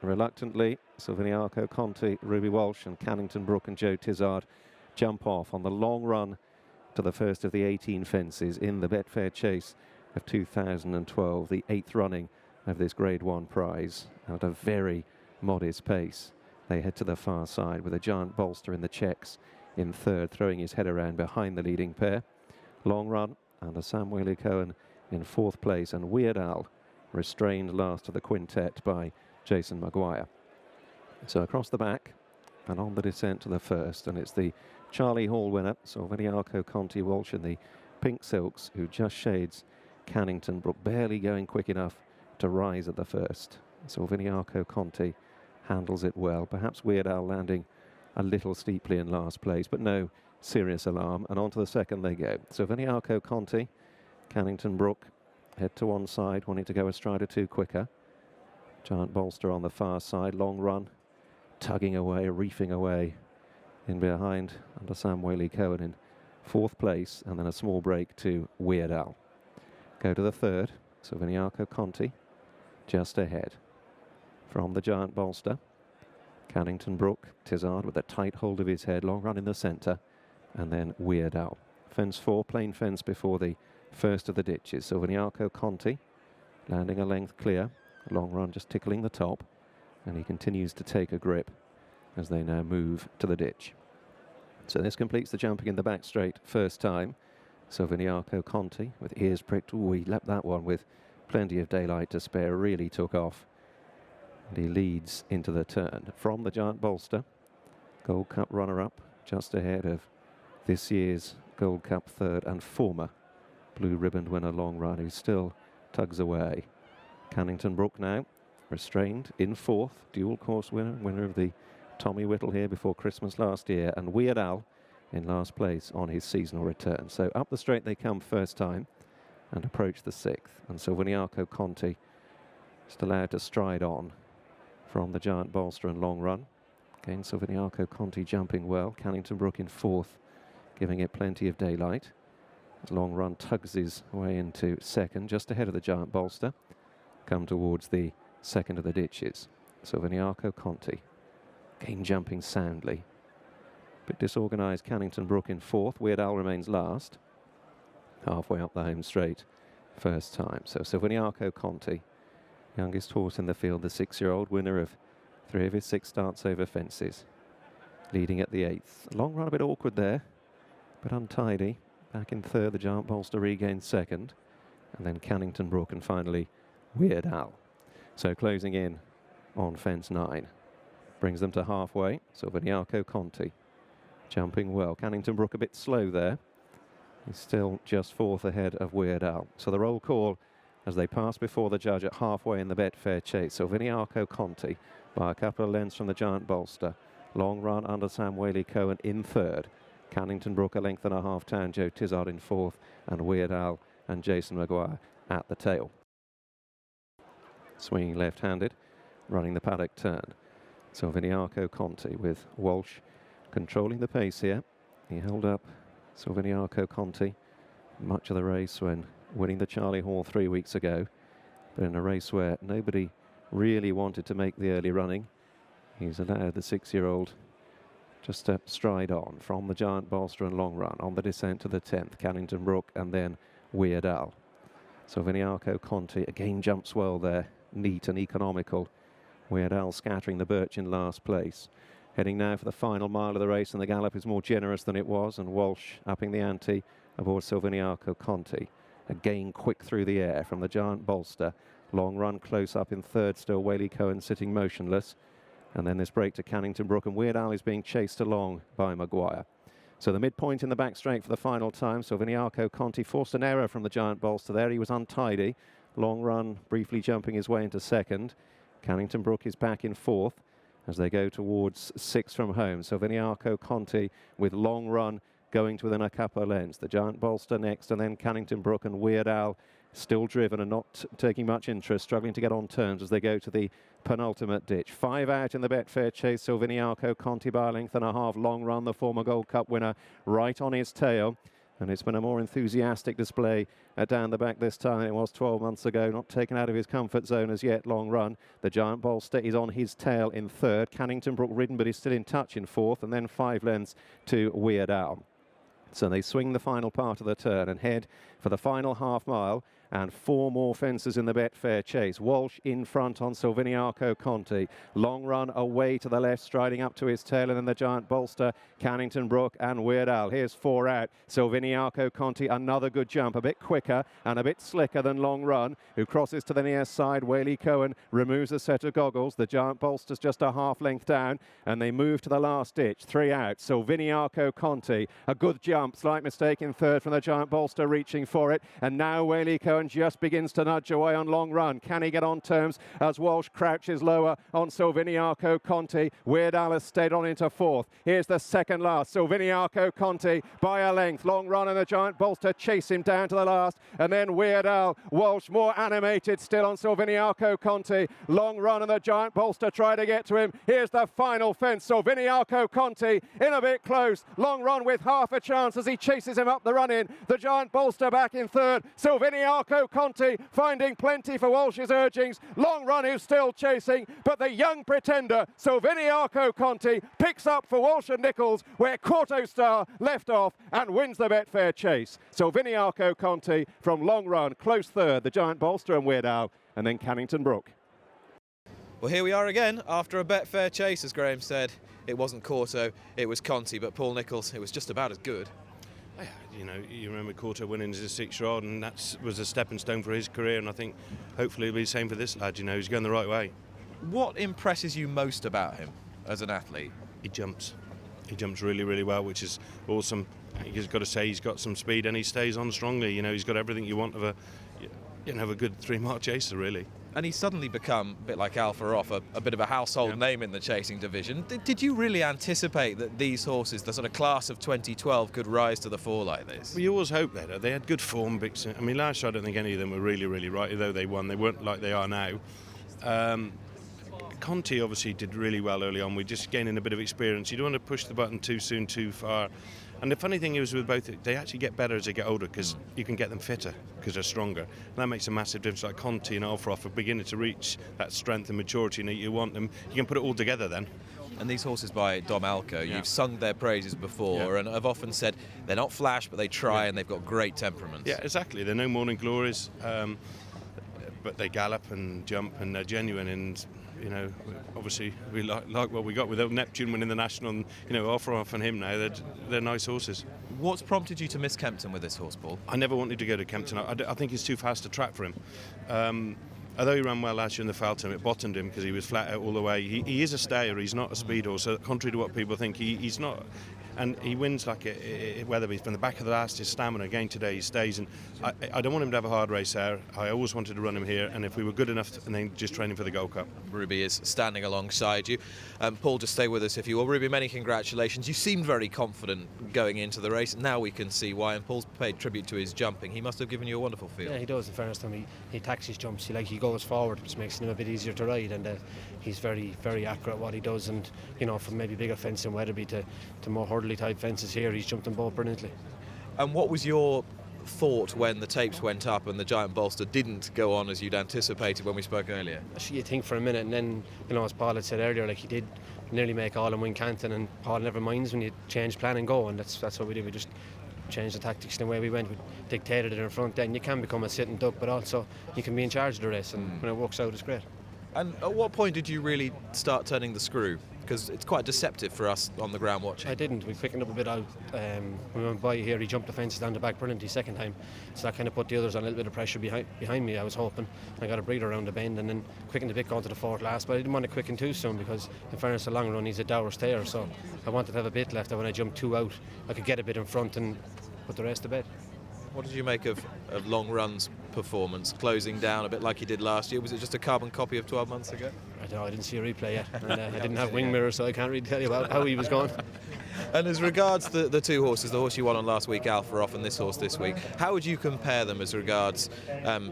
Reluctantly, Silviniaco Conti, Ruby Walsh and Cannington Brook and Joe Tizard jump off on the long run to the first of the 18 fences in the Betfair Chase of 2012, the 8th running of this Grade 1 prize at a very modest pace. They head to the far side with a Giant Bolster in the checks in third, throwing his head around behind the leading pair. Long run under Sam Whaley-Cohen in fourth place, and Weird Al restrained last of the quintet by Jason Maguire. So across the back and on the descent to the first, and it's the Charlie Hall winner, Silviniaco Conti Walsh in the pink silks, who just shades Cannington Brook, barely going quick enough to rise at the first. Silviniaco Conti handles it well, perhaps Weird Al landing a little steeply in last place, but no serious alarm, and on to the second they go. Silviniaco Conti, Cannington Brook head to one side, wanting to go a stride or two quicker. Giant Bolster on the far side, long run, tugging away, reefing away in behind under Sam Whaley-Cohen in fourth place, and then a small break to Weird Al. Go to the third, Silviniaco Conti just ahead. From the Giant Bolster, Cannington Brook, Tizard with a tight hold of his head, long run in the centre, and then Weird Al. Fence 4, plain fence before the first of the ditches. Silviniaco Conti landing a length clear, long run just tickling the top, and he continues to take a grip as they now move to the ditch. So this completes the jumping in the back straight first time. Silviniaco Conti with ears pricked. Ooh, he leapt that one with plenty of daylight to spare, really took off. And he leads into the turn. From the Giant Bolster, Gold Cup runner-up, just ahead of this year's Gold Cup third and former blue ribbon winner Long Run, who still tugs away. Cannington Brook now restrained in fourth, dual course winner of the Tommy Whittle here before Christmas last year, and Weird Al in last place on his seasonal return. So up the straight they come first time and approach the sixth, and Silviniaco Conti just allowed to stride on from the Giant Bolster and Long Run. Again, Silviniaco Conti jumping well, Cannington Brook in fourth, giving it plenty of daylight. As Long Run tugs his way into second, just ahead of the Giant Bolster. Come towards the second of the ditches. Silviniaco Conti, again jumping soundly. Bit disorganised, Cannington Brook in fourth. Weird Al remains last. Halfway up the home straight, first time. So Silviniaco Conti, youngest horse in the field, the 6-year-old winner of 3 of his 6 starts over fences. Leading at the 8th. Long run a bit awkward there, but untidy. Back in third, the Giant Bolster regains second. And then Cannington Brook, and finally Weird Al. So closing in on fence 9. Brings them to halfway. Silviniaco Conti jumping well. Cannington Brook a bit slow there. He's still just fourth ahead of Weird Al. So the roll call as they pass before the judge at halfway in the Betfair Chase. Silviniaco Conti by a couple of lengths from the Giant Bolster. Long run under Sam Whaley-Cohen in third. Cannington Brook a length and a half down. Joe Tizard in fourth, and Weird Al and Jason Maguire at the tail. Swinging left-handed, running the paddock turn. Silviniaco Conti with Walsh controlling the pace here. He held up Silviniaco Conti much of the race when winning the Charlie Hall 3 weeks ago. But in a race where nobody really wanted to make the early running, he's allowed the 6-year-old just to stride on from the Giant Bolster and Long Run on the descent to the 10th. Cannington Brook and then Weird Al. Silviniaco Conti again jumps well there, neat and economical. Weird Al scattering the birch in last place. Heading now for the final mile of the race, and the gallop is more generous than it was, and Walsh upping the ante aboard Silviniaco Conti. Again quick through the air from the Giant Bolster. Long run close up in third still, Whaley-Cohen sitting motionless. And then this break to Cannington Brook, and Weird Al is being chased along by Maguire. So the midpoint in the back straight for the final time. Silviniaco Conti forced an error from the Giant Bolster there. He was untidy. Long run briefly jumping his way into second. Cannington Brook is back in fourth as they go towards 6 from home. Silviniaco Conti with Long Run going to within a couple of lengths. The Giant Bolster next, and then Cannington Brook and Weird Al still driven and not taking much interest, struggling to get on terms as they go to the penultimate ditch. 5 out in the Betfair Chase. Silviniaco Conti by a length and a half. Long Run, the former Gold Cup winner, right on his tail. And it's been a more enthusiastic display down the back this time than it was 12 months ago. Not taken out of his comfort zone as yet, long run. The Giant Bolster is on his tail in third. Cannington Brook ridden, but he's still in touch in fourth. And then 5 lengths to Weird Al. So they swing the final part of the turn and head for the final half mile. And 4 more fences in the Betfair Chase. Walsh in front on Silviniaco Conti. Long run away to the left, striding up to his tail, and then the Giant Bolster, Cannington Brook and Weird Al. Here's 4 out. Silviniaco Conti, another good jump, a bit quicker and a bit slicker than Long Run, who crosses to the near side. Whaley Cohen removes a set of goggles. The Giant Bolster's just a half length down, and they move to the last ditch. 3 out. Silviniaco Conti, a good jump, slight mistake in third from the Giant Bolster, reaching for it, and now Whaley Cohen just begins to nudge away on Long Run. Can he get on terms as Walsh crouches lower on Silviniaco Conti? Weird Al has stayed on into fourth. Here's the second last. Silviniaco Conti by a length. Long Run and the Giant Bolster chase him down to the last. And then Weird Al. Walsh more animated still on Silviniaco Conti. Long Run and the Giant Bolster try to get to him. Here's the final fence. Silviniaco Conti in a bit close. Long Run with half a chance as he chases him up the run in. The Giant Bolster back in third. Silviniaco Conti finding plenty for Walsh's urgings. Long Run who's still chasing, but the young pretender Silviniaco Conti picks up for Walsh and Nicholls where Kauto Star left off and wins the Betfair Chase. Silviniaco Conti from Long Run, close third, the Giant Bolster and Weird Al, and then Cannington Brook. Well, here we are again after a Betfair Chase, as Graham said. It wasn't Kauto, it was Conti, but Paul Nicholls, it was just about as good. You know, you remember Kauto winning as a 6-year-old, and that was a stepping stone for his career, and I think hopefully it'll be the same for this lad. You know, he's going the right way. What impresses you most about him as an athlete? He jumps really, really well, which is awesome. He's got to say he's got some speed and he stays on strongly. You know, he's got everything you want of a good 3-mile chaser, really. And he's suddenly become, a bit like Alpha Off, a bit of a household name in the chasing division. Did you really anticipate that these horses, the sort of class of 2012, could rise to the fore like this? We always hoped that. They had good form. I mean, last year I don't think any of them were really, really right, although they won. They weren't like they are now. Conti obviously did really well early on. We're just gaining a bit of experience. You don't want to push the button too soon, too far. And the funny thing is with both, they actually get better as they get older because you can get them fitter because they're stronger. And that makes a massive difference. Like Conti and Alpha Off are beginning to reach that strength and maturity and you want them. You can put it all together then. And these horses by Dom Alco, you've sung their praises before and I've often said they're not flash, but they try and they've got great temperaments. Yeah, exactly. They're no morning glories, but they gallop and jump and they're genuine. And you know, obviously we like what we got with Neptune winning the national, and you know, Alpha Off and him now. They're nice horses. What's prompted you to miss Kempton with this horse, Paul? I never wanted to go to Kempton. I think it's too fast a track for him. Although he ran well last year in the Feltham, it bottomed him because he was flat out all the way. He is a stayer, he's not a speed horse, so contrary to what people think, he's not. And he wins like whether he's from the back of the last, his stamina again today, he stays. And I don't want him to have a hard race there. I always wanted to run him here, and if we were good enough, and then just train him for the Gold Cup. Ruby is standing alongside you. Paul, just stay with us if you will. Ruby, many congratulations. You seemed very confident going into the race. Now we can see why, and Paul's paid tribute to his jumping. He must have given you a wonderful feel. Yeah, he does. In fairness to him, he attacks his jumps. He goes forward, which makes him a bit easier to ride, and he's very, very accurate at what he does. And you know, from maybe bigger fence in Wetherby to more hurdly type fences here, he's jumped them both brilliantly. And what was your thought when the tapes went up and the Giant Bolster didn't go on as you'd anticipated when we spoke earlier? Actually, you think for a minute, and then, you know, as Paul had said earlier, like he did nearly make all and win Canton, and Paul never minds when you change plan and go, and that's what we did. We just changed the tactics and the way we went. We dictated it in front. Then you can become a sitting duck, but also you can be in charge of the race, and when it works out, it's great. And at what point did you really start turning the screw? Because it's quite deceptive for us on the ground watching. I didn't. We quickened up a bit out. When we went by here, he jumped the fences down the back brilliantly second time. So that kind of put the others on a little bit of pressure behind me, I was hoping. I got a breather around the bend and then quickened a bit going to the fourth last. But I didn't want to quicken too soon because, in fairness, the long run, he's a dour stayer. So I wanted to have a bit left. And when I jumped 2 out, I could get a bit in front and put the rest to bed. What did you make of Long Run's performance, closing down a bit like he did last year? Was it just a carbon copy of 12 months ago? I don't know, I didn't see a replay yet. And, I didn't have wing mirrors, so I can't really tell you about how he was going. And as regards the two horses, the horse you won on last week, Alpha Off, and this horse this week, how would you compare them as regards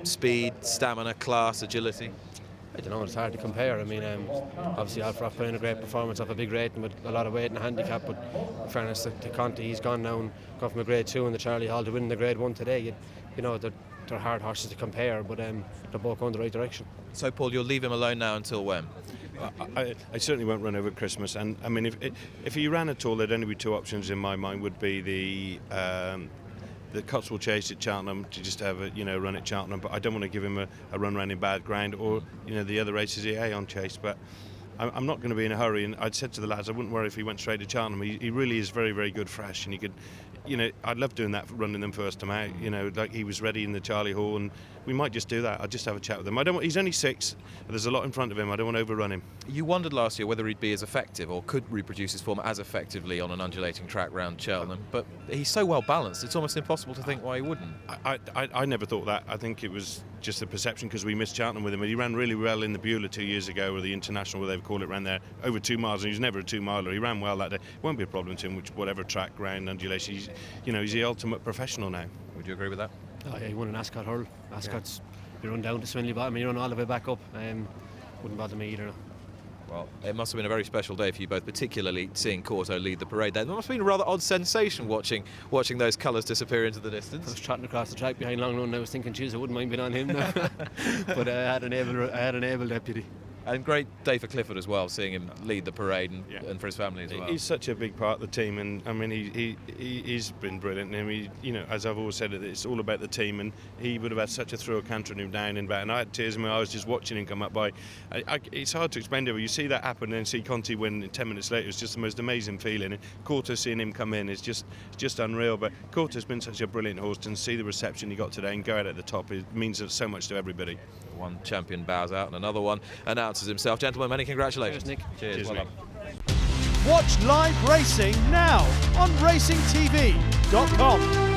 speed, stamina, class, agility? I don't know, it's hard to compare. I mean, obviously Alfred put in a great performance off a big rating with a lot of weight and handicap, but in fairness to Conti, he's gone now and gone from a grade 2 in the Charlie Hall to winning the grade 1 today. You know, they're hard horses to compare, but they're both going the right direction. So, Paul, you'll leave him alone now until when? I certainly won't run over Christmas, and I mean, if he ran at all, there'd only be two options in my mind. Would be the Cotswold Chase at Cheltenham, to just have a run at Cheltenham, but I don't want to give him a run round in bad ground, or the other races EA on Chase. But I'm not going to be in a hurry, and I'd said to the lads I wouldn't worry if he went straight to Cheltenham. He really is very, very good fresh, and he could, I'd love doing that, running them first time out, like he was ready in the Charlie Hall, and we might just do that. I'll just have a chat with him. He's only 6, there's a lot in front of him, I don't want to overrun him. You wondered last year whether he'd be as effective or could reproduce his form as effectively on an undulating track round Cheltenham, but he's so well balanced, it's almost impossible to think why he wouldn't. I never thought that. I think it was just a perception because we missed Cheltenham with him. He ran really well in the Beulah 2 years ago, or the International, where they call it, ran there over 2 miles, and he was never a 2-miler. He ran well that day. Won't be a problem to him, whatever track, round, undulation. He's the ultimate professional now. Would you agree with that? Oh yeah, he won an Ascot hurl. Ascot's you run down to Swinley Bottom, you run all the way back up. Wouldn't bother me either. No. Well, it must have been a very special day for you both, particularly seeing Kauto lead the parade there. There must have been a rather odd sensation watching those colours disappear into the distance. I was trotting across the track behind Long Run and I was thinking, geez, I wouldn't mind being on him now. But I had an able deputy. And great day for Clifford as well, seeing him lead the parade and for his family as well. He's such a big part of the team, and I mean he's been brilliant. I mean, as I've always said, it's all about the team, and he would have had such a thrill cantering him down and back. And I had tears in my eyes just watching him come up by. It's hard to explain to you. You see that happen and then see Conti win 10 minutes later. It's just the most amazing feeling. And Kauto, seeing him come in is just unreal. But Kauto's been such a brilliant horse, and see the reception he got today and go out at the top, it means so much to everybody. One champion bows out and another one announces himself. Gentlemen, many congratulations. Cheers, Nick. Cheers, well Nick. done. Watch live racing now on racingtv.com.